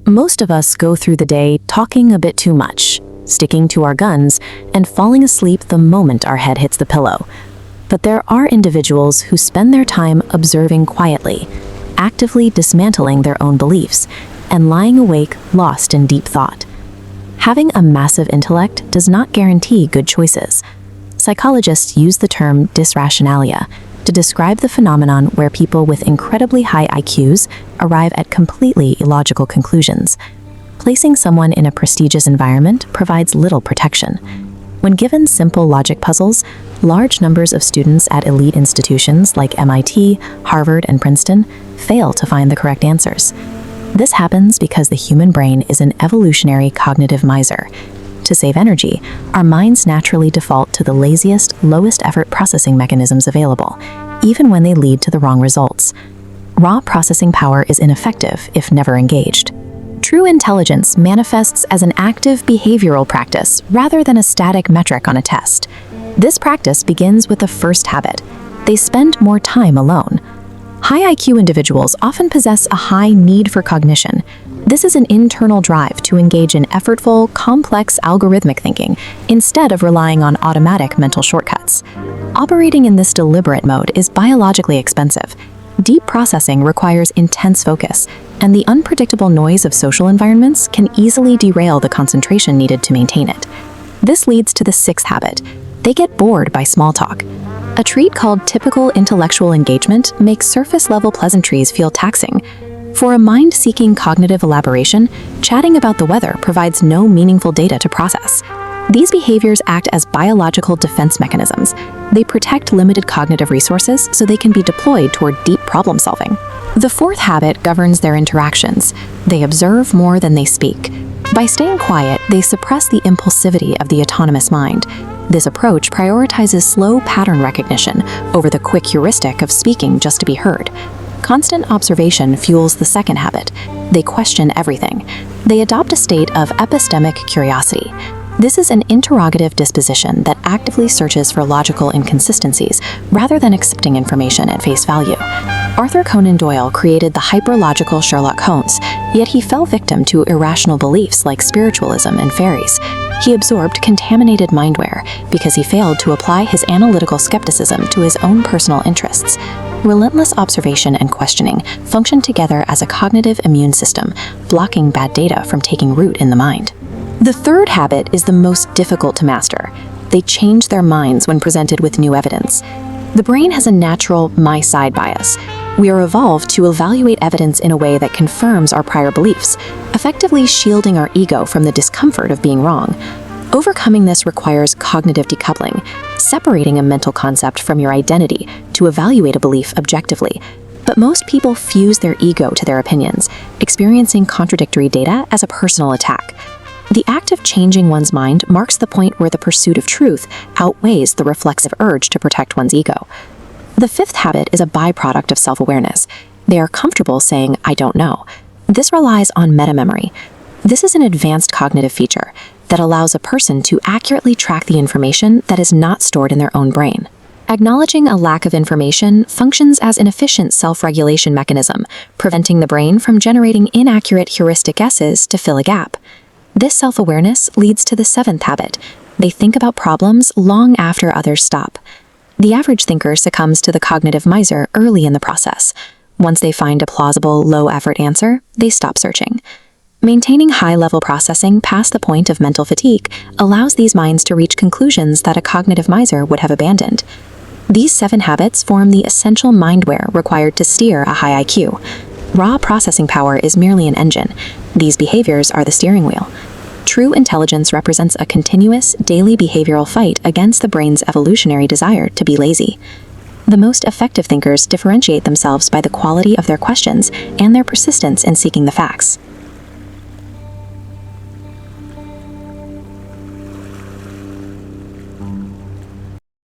Most of us go through the day talking a bit too much, sticking to our guns, and falling asleep the moment our head hits the pillow. But there are individuals who spend their time observing quietly, actively dismantling their own beliefs, and lying awake lost in deep thought. Having a massive intellect does not guarantee good choices. Psychologists use the term dysrationalia to describe the phenomenon where people with incredibly high IQs arrive at completely illogical conclusions. Placing someone in a prestigious environment provides little protection. When given simple logic puzzles, large numbers of students at elite institutions like MIT, Harvard, and Princeton fail to find the correct answers. This happens because the human brain is an evolutionary cognitive miser. To save energy, our minds naturally default to the laziest, lowest-effort processing mechanisms available, even when they lead to the wrong results. Raw processing power is ineffective if never engaged. True intelligence manifests as an active behavioral practice rather than a static metric on a test. This practice begins with the first habit. They spend more time alone. High IQ individuals often possess a high need for cognition. This is an internal drive to engage in effortful, complex algorithmic thinking instead of relying on automatic mental shortcuts. Operating in this deliberate mode is biologically expensive. Deep processing requires intense focus, and the unpredictable noise of social environments can easily derail the concentration needed to maintain it. This leads to the sixth habit. They get bored by small talk. A trait called typical intellectual engagement makes surface-level pleasantries feel taxing. For a mind-seeking cognitive elaboration, chatting about the weather provides no meaningful data to process. These behaviors act as biological defense mechanisms. They protect limited cognitive resources so they can be deployed toward deep problem solving. The fourth habit governs their interactions. They observe more than they speak. By staying quiet, they suppress the impulsivity of the autonomous mind. This approach prioritizes slow pattern recognition over the quick heuristic of speaking just to be heard. Constant observation fuels the second habit. They question everything. They adopt a state of epistemic curiosity. This is an interrogative disposition that actively searches for logical inconsistencies rather than accepting information at face value. Arthur Conan Doyle created the hyper-logical Sherlock Holmes, yet he fell victim to irrational beliefs like spiritualism and fairies. He absorbed contaminated mindware because he failed to apply his analytical skepticism to his own personal interests. Relentless observation and questioning function together as a cognitive immune system, blocking bad data from taking root in the mind. The third habit is the most difficult to master. They change their minds when presented with new evidence. The brain has a natural my side bias. We are evolved to evaluate evidence in a way that confirms our prior beliefs, effectively shielding our ego from the discomfort of being wrong. Overcoming this requires cognitive decoupling, separating a mental concept from your identity to evaluate a belief objectively. But most people fuse their ego to their opinions, experiencing contradictory data as a personal attack. The act of changing one's mind marks the point where the pursuit of truth outweighs the reflexive urge to protect one's ego. The fifth habit is a byproduct of self-awareness. They are comfortable saying, "I don't know." This relies on metamemory. This is an advanced cognitive feature that allows a person to accurately track the information that is not stored in their own brain. Acknowledging a lack of information functions as an efficient self-regulation mechanism, preventing the brain from generating inaccurate heuristic guesses to fill a gap. This self-awareness leads to the seventh habit. They think about problems long after others stop. The average thinker succumbs to the cognitive miser early in the process. Once they find a plausible, low-effort answer, they stop searching. Maintaining high-level processing past the point of mental fatigue allows these minds to reach conclusions that a cognitive miser would have abandoned. These 7 habits form the essential mindware required to steer a high IQ. Raw processing power is merely an engine. These behaviors are the steering wheel. True intelligence represents a continuous, daily behavioral fight against the brain's evolutionary desire to be lazy. The most effective thinkers differentiate themselves by the quality of their questions and their persistence in seeking the facts.